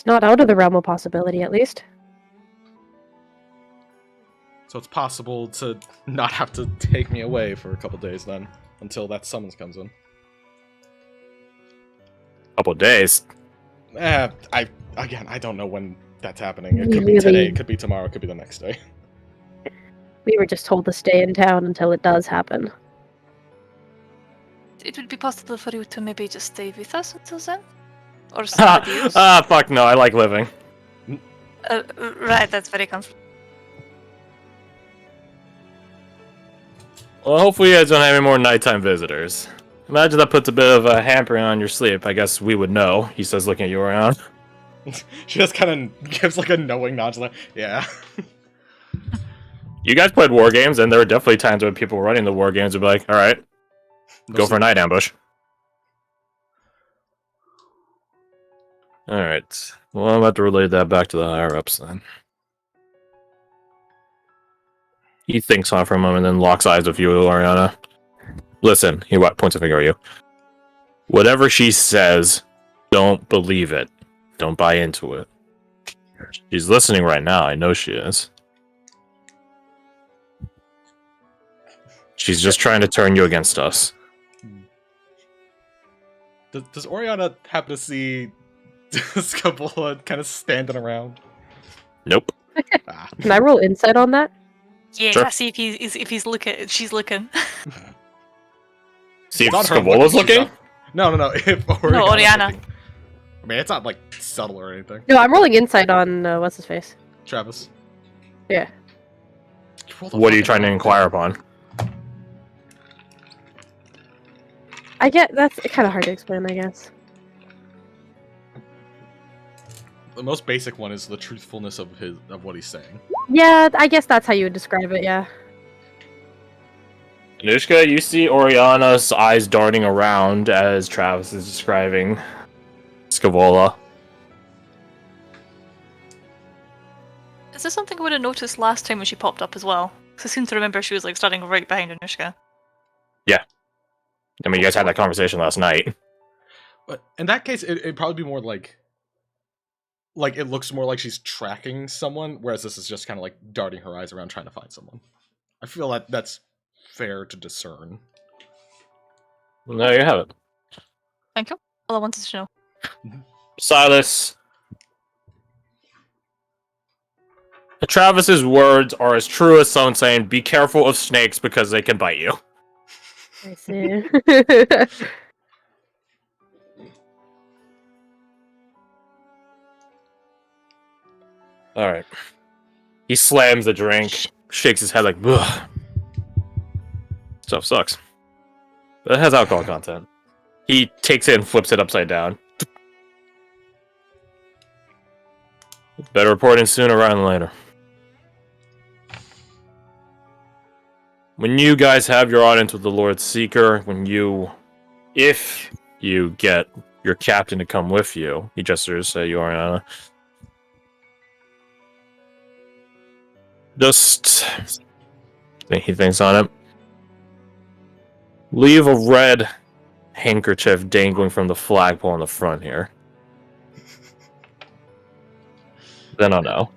It's not out of the realm of possibility, at least. So it's possible to not have to take me away for a couple days then, until that summons comes in. Couple days. I don't know when that's happening. It could be today, it could be tomorrow, it could be the next day. We were just told to stay in town until it does happen. It would be possible for you to maybe just stay with us until then? Or somebody else? Fuck no, I like living. Right, that's very comfortable. Well, hopefully you guys don't have any more nighttime visitors. Imagine that puts a bit of a hampering on your sleep. I guess we would know, he says, looking at you around. She just kind of gives like a knowing nod, like, yeah. You guys played war games, and there were definitely times when people running the war games would be like, alright, go for a night ambush. Alright, well, I'm about to relay that back to the higher-ups then. He thinks on it for a moment, then locks eyes with you, Oriana. Listen, he points a finger at you. Whatever she says, don't believe it. Don't buy into it. She's listening right now, I know she is. She's just trying to turn you against us. Does Oriana happen to see Scabola kind of standing around? Nope. Can I roll insight on that? Yeah, Sure. see if he's looking. She's looking. See if Not her Scavola's she's looking? not- No. If No, Oriana. looking. I mean, it's not like subtle or anything. No, I'm rolling insight on what's his face. Travis. Yeah. What are you trying to inquire upon? I get that's kind of hard to explain, I guess. The most basic one is the truthfulness of what he's saying. Yeah, I guess that's how you would describe it. Yeah. Anushka, you see Oriana's eyes darting around as Travis is describing Scavola. Is this something I would have noticed last time when she popped up as well? Because I seem to remember she was like standing right behind Anushka. I mean, you guys had that conversation last night. But in that case, it'd probably be more like it looks more like she's tracking someone, whereas this is just kind of like darting her eyes around trying to find someone. I feel that that's fair to discern. Well, there you have it. Thank you. All I wanted to know. Silas. Travis's words are as true as someone saying, be careful of snakes because they can bite you. I see. Alright. He slams the drink, shakes his head like, ugh. Stuff sucks. But it has alcohol content. He takes it and flips it upside down. Better reporting sooner rather than later. When you guys have your audience with the Lord Seeker, if you get your captain to come with you, he gestures at you, Oriana. Just, he thinks on it. Leave a red handkerchief dangling from the flagpole in the front here. Then I'll know.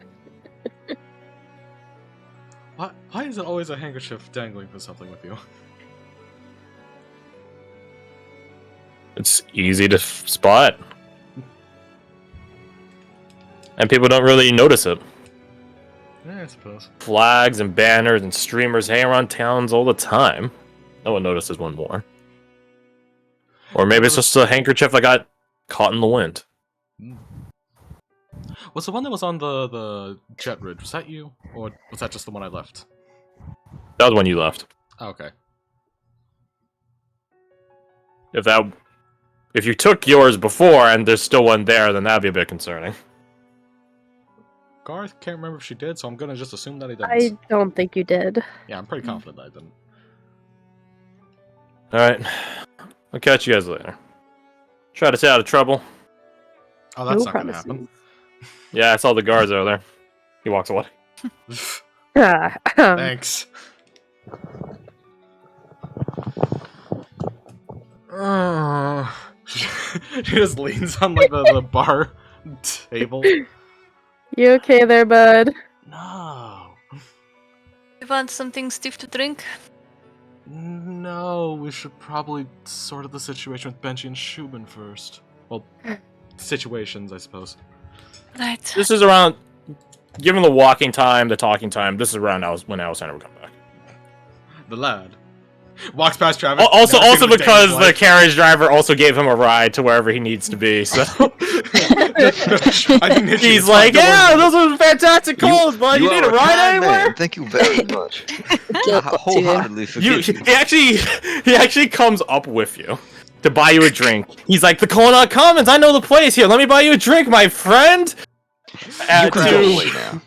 Why is it always a handkerchief dangling from something with you? It's easy to spot. And people don't really notice it. Yeah, I suppose. Flags and banners and streamers hang around towns all the time. No one notices one more. Or maybe it's just a handkerchief that got caught in the wind. Was the one that was on the jet ridge, was that you? Or was that just the one I left? That was when you left. Oh, okay. If you took yours before and there's still one there, then that'd be a bit concerning. Garth can't remember if she did, so I'm gonna just assume that he didn't. I don't think you did. Yeah, I'm pretty confident that I didn't. Alright. I'll catch you guys later. Try to stay out of trouble. Oh, that's No not gonna promises. happen. Yeah, I saw the guards over there. He walks away. Thanks. she just leans on like the bar Table? You okay there, bud? No. You want something stiff to drink? No, we should probably sort out the situation with Benji and Schumann first. Well, situations, I suppose. Right. This is around, given the walking time, the talking time, this is around when Alexander would come back. The lad walks past Travis. Also never seen him a day in his because the life. carriage driver also gave him a ride to wherever he needs to be, so... I think He's like, yeah, those are fantastic calls, bud. You need a are ride kind anywhere? man. Thank you very much. I wholeheartedly forgive you. He actually comes up with you to buy you a drink. He's like, the Colonel Commons, I know the place here. Let me buy you a drink, my friend. You can go away now.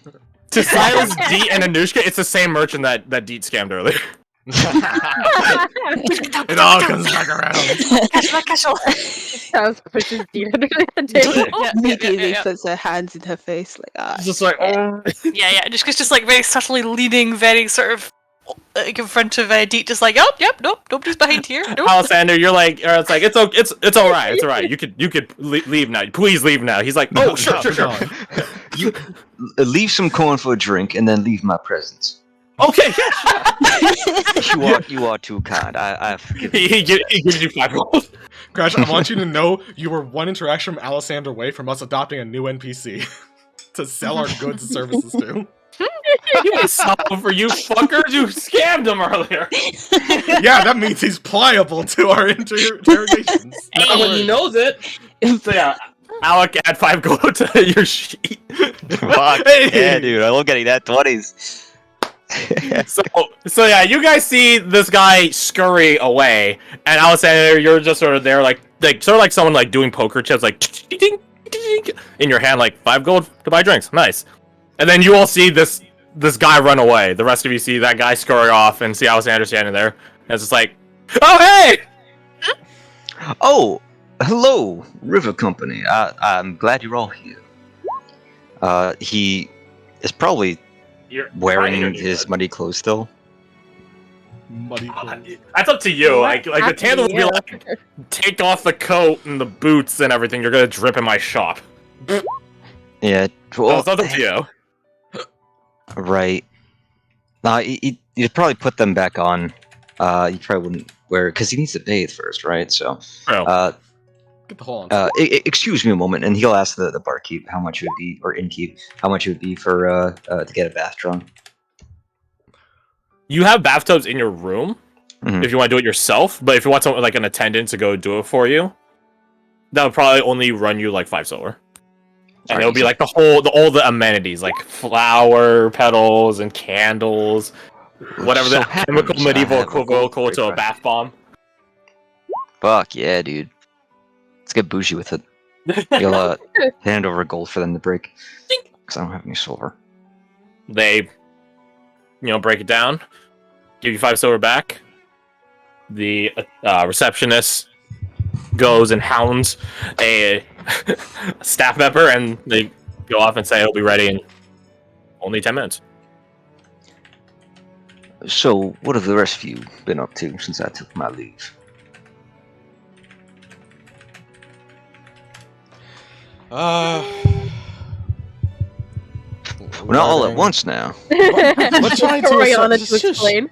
To Silas, Deet, and Anushka, it's the same merchant that Deet scammed earlier. It all comes back around. Casual. Sounds pushes Dean under the table. Immediately puts her hands in her face like, ah. It's just like, oh. Yeah. Just like very subtly leaning, very sort of like in front of Deet, just like, yep, nope, nobody's behind here. Nope. Alexander, you're like, or it's like, it's all right, it's all right. You could leave now. Please leave now. He's like, oh, No, sure. You leave some corn for a drink and then leave my presents. Okay. You are too kind. I forgive you. he gives you 5 gold. Crash, I want you to know you were one interaction from Alessander away from us adopting a new NPC to sell our goods and services to. You ain't something for you fuckers. You scammed him earlier. Yeah, that means he's pliable to our interrogations. And when he knows it. So yeah, Alec, add 5 gold to your sheet. Fuck. Hey. Yeah, dude. I love getting that 20s. So yeah, you guys see this guy scurry away, and Alexander, you're just sort of there, like sort of like someone like doing poker chips, like in your hand, like 5 gold to buy drinks. Nice. And then you all see this guy run away. The rest of you see that guy scurry off and see Alexander standing there. And it's just like, oh hey! Oh, hello, River Company. I'm glad you're all here. He is probably You're wearing his muddy clothes still. Muddy clothes. That's up to you. Like the tandem will be like, take off the coat and the boots and everything. You're gonna drip in my shop. Yeah. So Well, it's up to you. right. Nah, you'd probably put them back on. You probably wouldn't wear it because he needs to bathe first, right? So, Bro. Get the hole on. excuse me a moment, and he'll ask the barkeep how much it would be, or innkeep, how much it would be for to get a bath drawn. You have bathtubs in your room Mhm. if you want to do it yourself, but if you want someone like an attendant to go do it for you, that would probably only run you like 5 silver. And Alright, it'll be so- like all the amenities, like flower petals and candles, whatever So the happens chemical I medieval have a equivalent gold to a refresh. bath bomb. Fuck yeah, dude. Let's get bougie with it. You'll hand over gold for them to break, because I don't have any silver. They, break it down, give you 5 silver back. The receptionist goes and hounds a staff member, and they go off and say it'll be ready in only 10 minutes. So, what have the rest of you been up to since I took my leave? Well, Well, not all at once now. What trying to Oriana assess- to explain.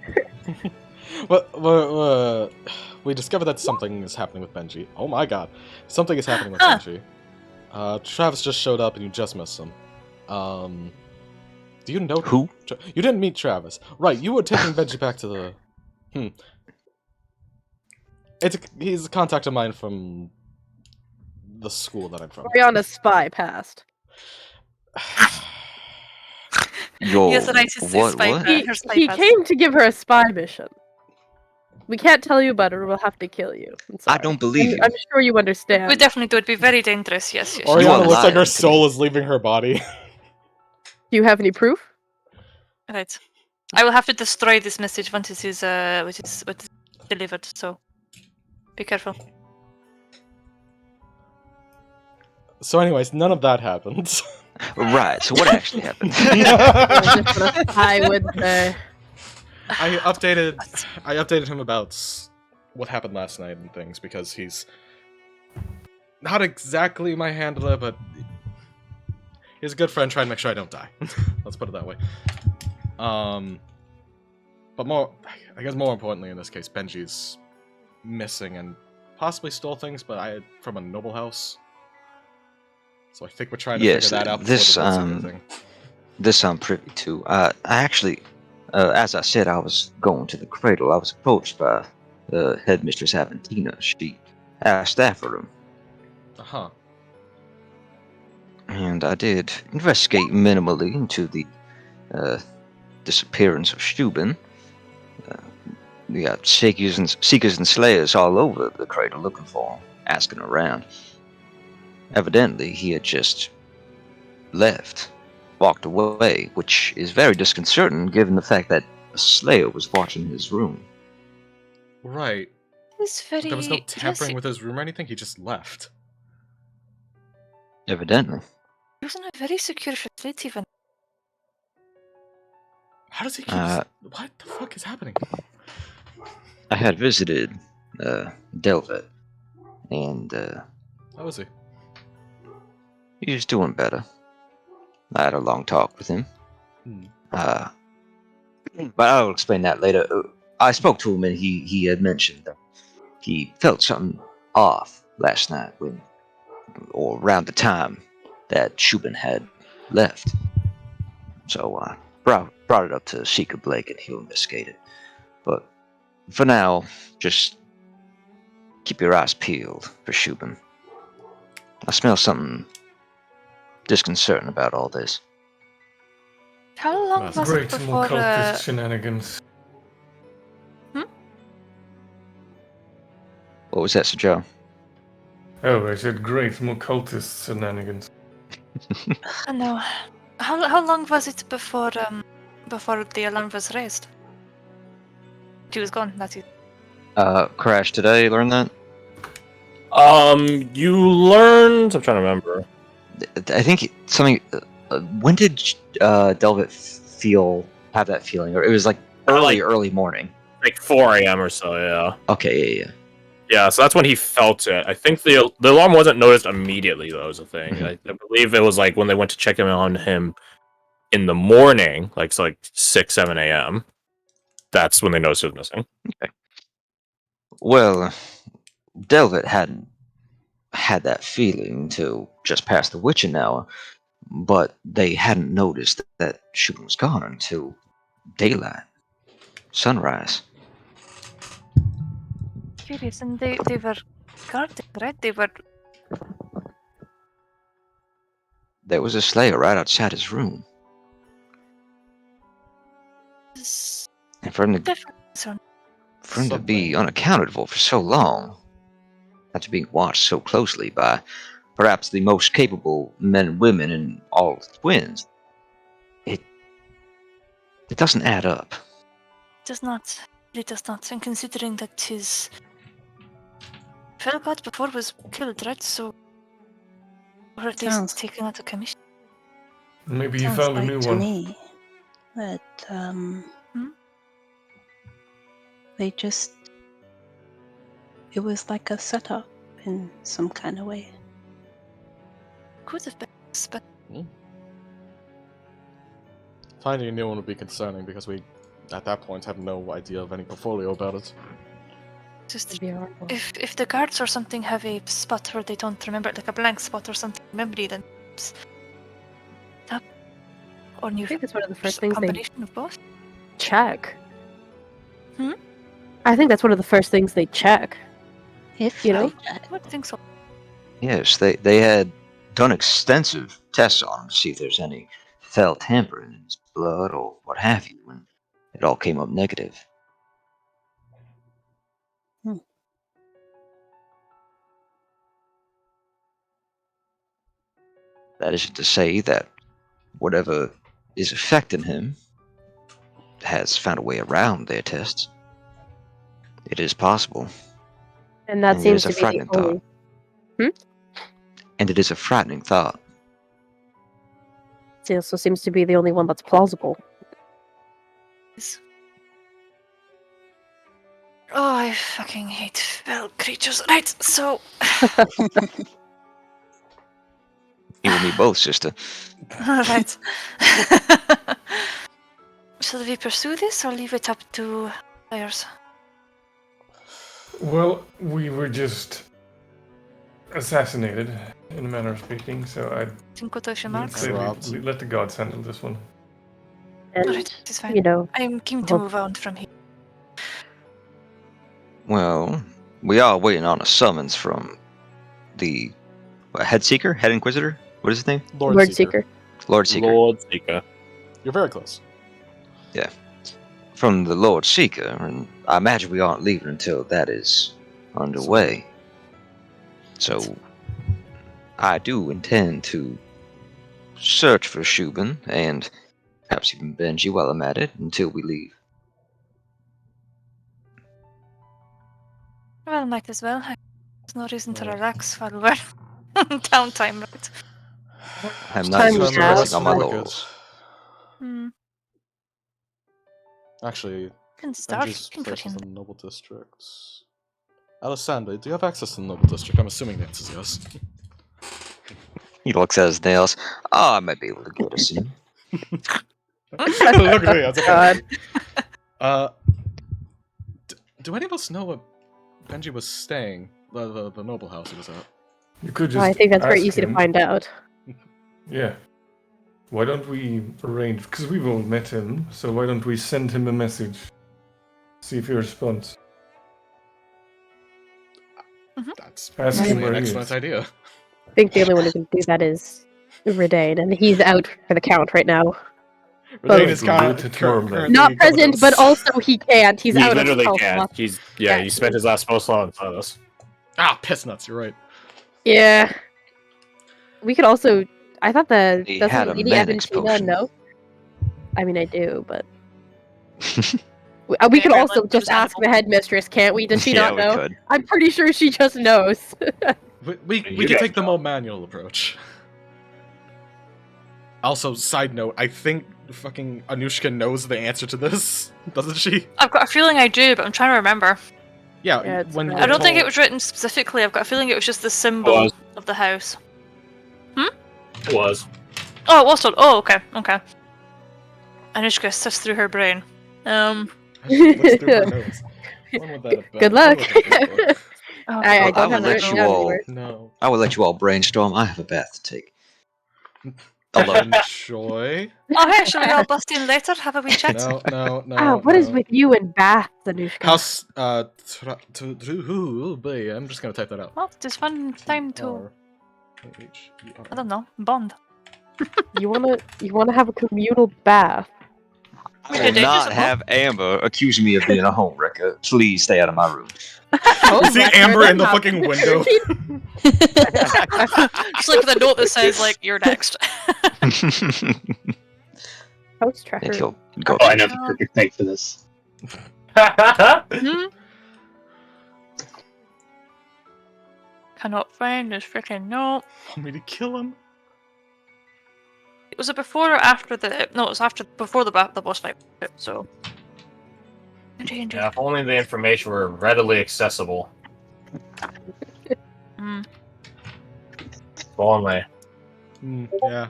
We discovered that something is happening with Benji. Oh my god. Something is happening with Huh. Benji. Travis just showed up and you just missed him. Do you know Who? You didn't meet Travis. Right, you were taking Benji back to the... He's a contact of mine from the school that I'm from. Oriana's spy passed. Yo, Yes, and I just what? spy What? her spy He pass. came to give her a spy mission. We can't tell you about it, or we'll have to kill you. I'm I sorry. don't believe you. I'm sure you understand. We definitely do. It'd be very dangerous. Yes. are Oriana looks like lying her to soul me. is leaving her body. Do you have any proof? Right. I will have to destroy this message once it is what is delivered. So, be careful. So anyways, none of that happened. Right, so what actually happened? I would say. I updated him about what happened last night and things because he's not exactly my handler, but He's a good friend trying to make sure I don't die. Let's put it that way. But I guess more importantly in this case, Benji's missing and possibly stole things, but from a noble house. So I think we're trying to figure that out before the whole secret thing. This I'm privy to. I actually, as I said, I was going to the cradle. I was approached by headmistress Aventina. She asked after him. Uh-huh. And I did investigate minimally into the disappearance of Steuben. We got seekers and slayers all over the cradle looking for him, asking around. Evidently, he had just left, walked away, which is very disconcerting given the fact that a slayer was watching his room. Right. He's very. There was no yes, tampering with his room or anything, he just left. Evidently. He was in a very secure facility. Even. How does he keep what the fuck is happening? I had visited Delvet, and How was he? he was doing better. I had a long talk with him. But I'll explain that later. I spoke to him, and he had mentioned that he felt something off last night or around the time that Shubin had left. So I brought it up to Sheikah Blake, and he'll investigate it. But for now, just keep your eyes peeled for Shubin. I smell something disconcerting about all this. How long That's was it Great before? occultist shenanigans. What was that, Sir Joe? Oh, I said great occultist shenanigans. No. How long was it before the alarm was raised? She was gone. That's it. Crash today, learn that? You learned. I'm trying to remember. I think something. When did Delvet have that feeling? Or it was like early morning. Like 4 a.m. or so. Yeah. Okay, yeah. Yeah, so that's when he felt it. I think the alarm wasn't noticed immediately, though, was a thing. Mhm. I believe it was like when they went to check him on him in the morning, like 6, 7 a.m. That's when they noticed he was missing. Okay. Well, Delvet hadn't had that feeling until just past the witching hour, but they hadn't noticed that Shubin was gone until daylight, sunrise. Curious, and they were guarded, right? There was a slayer right outside his room, and for him to Different. be unaccounted for so long, after being watched so closely by perhaps the most capable men and women in all twins, it doesn't add up. Does not. It does not. And considering that his fellow god before was killed, right? So, or at least Sounds- taken out of commission. Maybe you Sounds found a like new to one. me that they just it was like a setup in some kind of way. Could have been, but Finding a new one would be concerning because we, at that point, have no idea of any portfolio about it. just It'd be horrible. if the guards or something have a spot where they don't remember, like a blank spot or something, memory, then it's that or new. I think it's one of the Just first a things they combination of both. check. Hmm? I think that's one of the first things they check. If You know? I would think so. Yes, they had done extensive tests on him to see if there's any fell tampering in his blood or what have you, and it all came up negative. That isn't to say that whatever is affecting him has found a way around their tests. It is possible. And that And it seems is a to be the frightening only. And it is a frightening thought. It also seems to be the only one that's plausible. Oh, I fucking hate fell creatures. Right, so You and me both, sister. Alright. Shall we pursue this or leave it up to players? Well, we were just assassinated, in a manner of speaking, so I'd In quotation I'd marks. say Robbed. let the gods handle this one. And, Alright, it is fine. you know, I'm keen to hope- move on from here. Well, we are waiting on a summons from the head seeker, head inquisitor. What is his name? Lord Seeker. Lord Seeker. Lord Seeker. You're very close. From the Lord Seeker, and I imagine we aren't leaving until that is underway. So, I do intend to search for Shubin and perhaps even Benji while I'm at it until we leave. Well, might as well. There's no reason to relax while we're downtime, right? I'm Time not we used to have. resting on my Look at- laurels. Actually, You can start Benji's looking for first him. in the Noble Districts. Alessandra, do you have access to the Noble District? I'm assuming the answer is yes. He looks at his nails. Oh, I might be able to get us in. Look at me. That's okay. God. Do any of us know what Benji was staying? The noble house he was at. You could just Well, I think that's very ask easy to him. find out. Yeah. Why don't we arrange? Because we've all met him, so why don't we send him a message? See if he responds. That's Ask actually him where an he excellent is. idea. I think the only one who can do that is Redane, and he's out for the count right now. Redane Well, is we'll do it currently tomorrow night. Not present, but also he can't. He's He out literally of can't. Yeah. He spent his last spell slot on Thanos. Ah, piss nuts. You're right. Yeah. We could also. I thought the He doesn't had a Lady Mannix Evantina potion. know? I mean, I do, but we could Yeah, also like, just choose ask the animal. headmistress, can't we? Does she Yeah, not we know? could. I'm pretty sure she just knows. We You could guys take the more manual approach. Also, side note, I think fucking Anushka knows the answer to this, doesn't she? I've got a feeling I do, but I'm trying to remember. Yeah, Yeah, it's when you bad. were I don't think it told- was written specifically. I've got a feeling it was just the symbol Was. of the house. It was. Oh, it was told. Oh, okay, okay. Anushka sifts through her brain. Looks through her notes. When would that have been? Good When luck. was it Facebook? Oh, I Well, don't I have will it let written you down all. anywhere. No. I will let you all brainstorm. I have a bath to take. Alone. Enjoy. oh, hey, shall we all bust in later? Have a wee chat? No. Ah, what is no. with you and Bath, Anushka? House, I'm just gonna type that out. Well, it is fun time to, I don't know, bond. You wanna have a communal bath? I will not have Amber accuse me of being a homewrecker. Please stay out of my room. You see Amber in the fucking window. Just like the note that says, like, you're next. House And tracker. he'll go. Oh, I know the perfect thing for this. Cannot find this freaking note. Want me to kill him? Was it before or after the? No, it was after, before the boss fight. So. Indeed. Yeah, if only the information were readily accessible. Mm. If only. Yeah.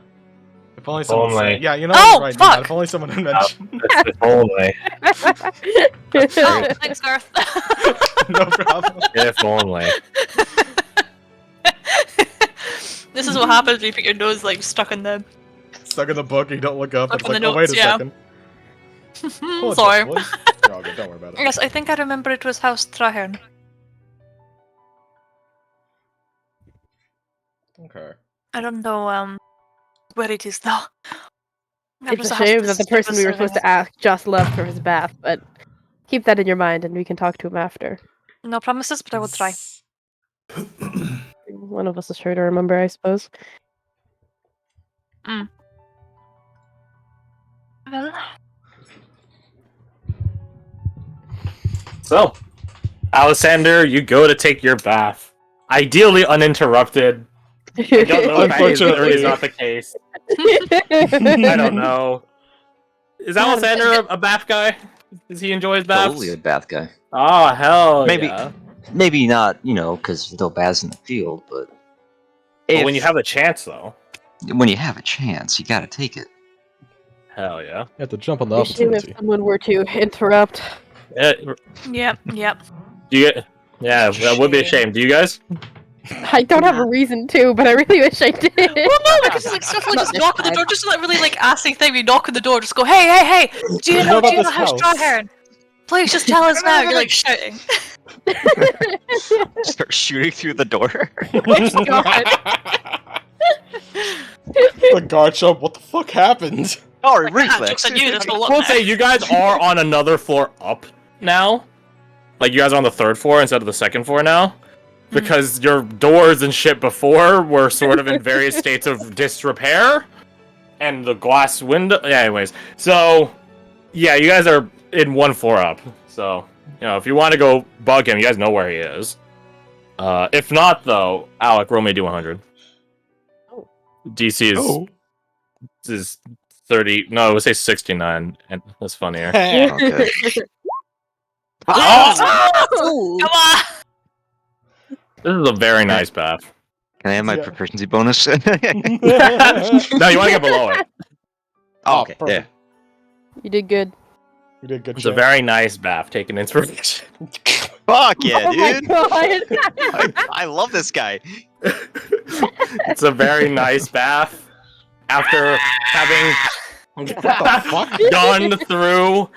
If only someone Only. said, yeah, you know Oh, right fuck! now. If only someone had mentioned. If only. Oh, thanks, Garth. No problem. If only. This is what happens when you put your nose like stuck in the. Stuck in the book, you don't look up. Stuck It's in like, the oh, wait a notes, yeah. second. Hold Sorry. it, boys. You're all good, don't worry about it. Yes, I think I remember it was House Traherne. Okay. I don't know where it is now. It's a shame that the person we were supposed to ask just left for his bath, but keep that in your mind and we can talk to him after. No promises, but I will try. One of us is sure to remember, I suppose. Well, So, Alessander, you go to take your bath. Ideally uninterrupted. I don't know if that is or is not the case. I don't know. Is Alessander a bath guy? Does he enjoy his baths? Totally a bath guy. Oh, hell Maybe- yeah. Maybe not, because no baths in the field, but But when you have the chance, though. When you have a chance, you gotta take it. Hell yeah. You have to jump on the Be shame if opportunity. someone were to interrupt. Yep. Do you get? Yeah, that would be a shame. Do you guys? I don't have a reason to, but I really wish I did. Well, no, because it's like stuff like Not just this knock on the time. door, just like really like asking thing. You knock on the door, just go, hey, do you know this how house? straw heron? Please just tell us now. You're like shouting. Start shooting through the door. The guard showed up. What the fuck happened? Oh, Jokes reflex. on you. There's no I will say you guys are on another floor up now. Like you guys are on the 3rd floor instead of the 2nd floor now. Because your doors and shit before were sort of in various states of disrepair. And the glass window... Yeah, anyways. So, yeah, you guys are in 1 floor up. So, you know, if you want to go bug him, you guys know where he is. If not, though, Alec, roll me a D100. Oh. DC is 30... No, I would say 69. And that's funnier. Okay. Oh! Come on. This is a very nice bath. Can I have my Yeah. proficiency bonus? No, you want to get below it. Oh, okay. Yeah. perfect. You did good. We did good. It's a very nice bath, taking inspiration. Fuck yeah, Oh my dude. god! I love this guy. It's a very nice bath. After having gone through,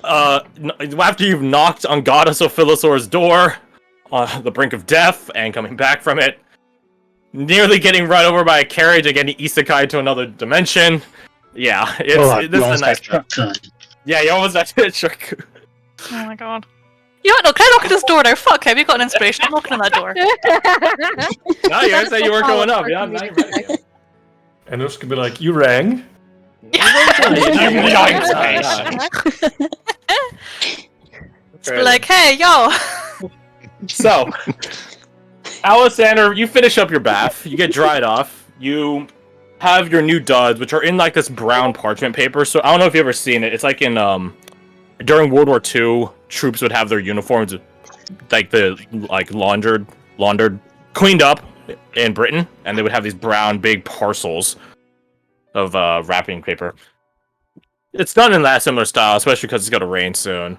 after you've knocked on Goddess Ophilosaur's door, on the brink of death, and coming back from it, nearly getting run over by a carriage and getting isekai to another dimension. Yeah, this is a nice bath. Yeah, you almost had to trick. Oh my god. You know what? No, can I knock at this door now? Fuck him. You got an inspiration. I'm knocking on that door. No, you guys said you weren't going up. Yeah, I'm not ready yet. And Ush could be like, you rang? Just be like, hey, yo. So, Alexander, you finish up your bath. You get dried off. You have your new duds, which are in like this brown parchment paper. So I don't know if you've ever seen it. It's like in during World War II, troops would have their uniforms like laundered, cleaned up in Britain, and they would have these brown big parcels of wrapping paper. It's done in that similar style, especially because it's going to rain soon.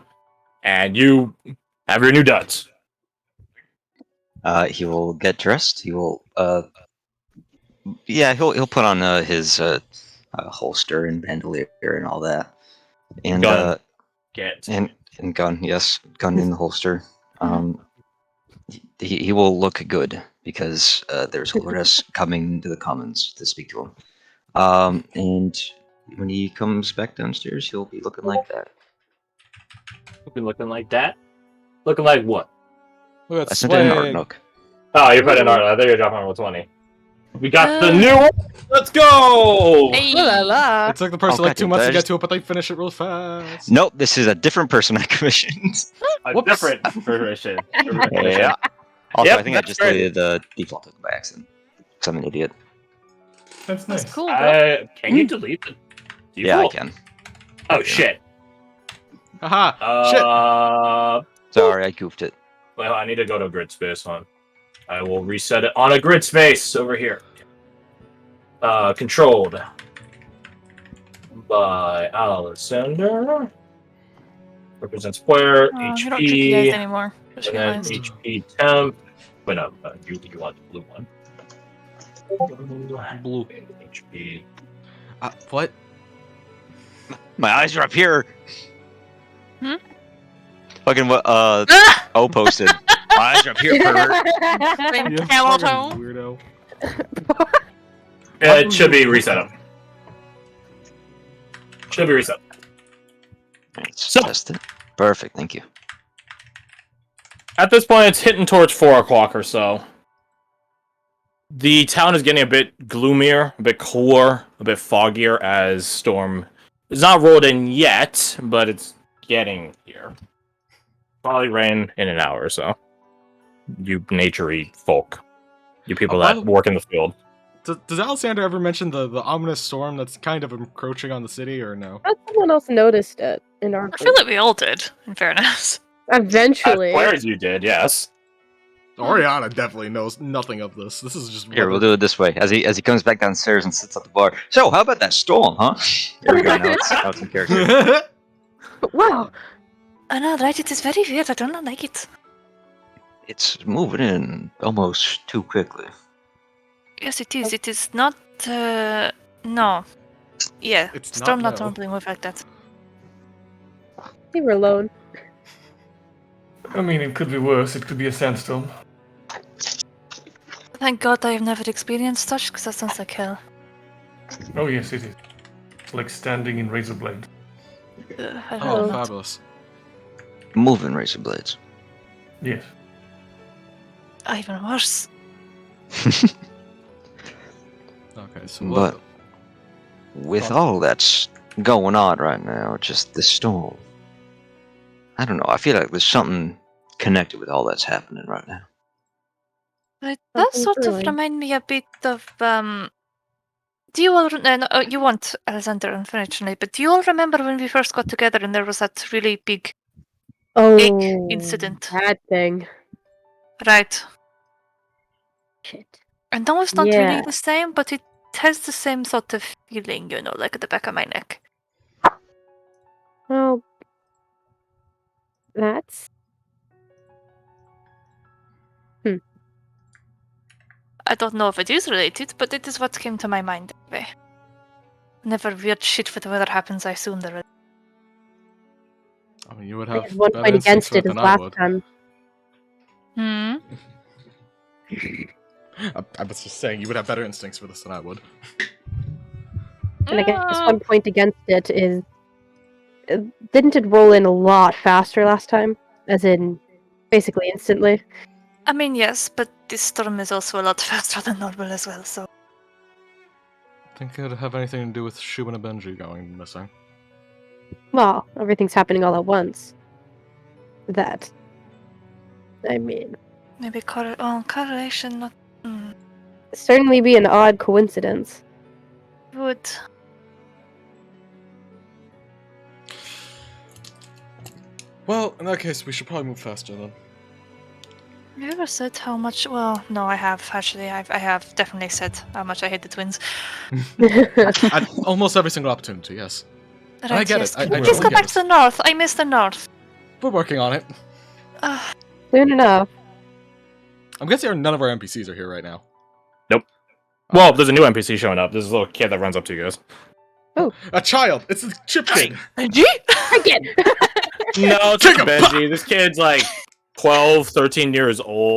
And you have your new duds. He will get dressed. He will. He'll put on his holster and bandolier and all that, and Gun. and gun. Yes, gun in the holster. He will look good because there's Holdress coming to the commons to speak to him. And when he comes back downstairs, he'll be looking like that. He'll be looking like that. Looking like what? Look at I sent it in Art swag. Nook. Oh, you put in art. I think you're dropping on 20. We got the new one. Let's go! Hey. La la la. It took the person Oh, like 2 months to goddamn, get to it, but they finish it real fast. Nope, this is a different person I commissioned. A Whoops. different version. Yeah. Also, Yep, I think I that's just great. deleted the default token by accident. Because I'm an idiot. That's nice. That's cool, bro. Can you delete it? Yeah, I can. Oh, shit. Haha. Shit. Sorry, I goofed it. Well, I need to go to grid space on. I will reset it on a grid space over here. Controlled by Alexander. Represents player, You don't trick you guys HP, anymore. Just and then realized. HP temp. Wait, no, you want the blue one. Blue. HP. What? My eyes are up here. Hmm? Fucking what? O posted. My eyes are up here, pervert. Being You camel fucking toe. weirdo. It should be reset up. Should be reset. Let's So- test it. Perfect, thank you. At this point, it's hitting towards 4 o'clock or so. The town is getting a bit gloomier, a bit cooler, a bit foggier as storm is not rolled in yet, but it's getting here. Probably rain in an hour or so. You nature-y folk. You people by that the- work in the field. Does Alexander ever mention the ominous storm that's kind of encroaching on the city, or no? Thought someone else noticed it in our I feel like we all did, in fairness. Eventually. As players you did, yes. Oriana definitely knows nothing of this. This is just Here, we'll do it this way. As he comes back downstairs and sits at the bar. So, how about that storm, huh? There we go. Now it's in character. Wow. I know, right? It is very weird. I do not like it. It's moving in almost too quickly. Yes, it is. It is not. No. Yeah. It's Storm not not no. normally move like that. We were alone. I mean, it could be worse. It could be a sandstorm. Thank God I have never experienced such, because that sounds like hell. Oh yes, it is. It's like standing in razor blade. I'd Oh, rather not. fabulous. Moving razor blades. Yes. Even worse. Okay, so But with all that's going on right now, just the storm. I don't know. I feel like there's something connected with all that's happening right now. It does Something sort of brewing. remind me a bit of. Do you all? No, you won't, Alexander, unfortunately. But do you all remember when we first got together and there was that really big Oh, incident? that thing. Right. Shit. I know it's not Yeah. really the same, but it has the same sort of feeling, like at the back of my neck. Well, that's I don't know if it is related, but it is what came to my mind anyway. Whenever weird shit with the weather happens, I assume there is. I mean, you would we have had one better point instincts against for it it as than I last would. time. I was just saying, you would have better instincts for this than I would. And I guess 1 point against it is. Didn't it roll in a lot faster last time? As in, basically instantly. I mean, yes, but this storm is also a lot faster than normal as well, so. Think it'd have anything to do with Shuban and Benji going missing. Well, everything's happening all at once. That. I mean. Maybe correlation, not. Certainly be an odd coincidence. Would. Well, in that case, we should probably move faster then. Have you ever said how much? Well, no, I have actually. I have definitely said how much I hate the twins. At almost every single opportunity, yes. Right, I get yes. it. I Please totally go get back it. to the north. I miss the north. We're working on it. Soon enough. I'm guessing none of our NPCs are here right now. Well, there's a new NPC showing up. There's a little kid that runs up to you guys. A child! It's a chip kid! Benji? Again! No, it's Take not him! Benji. This kid's like 12, 13 years old.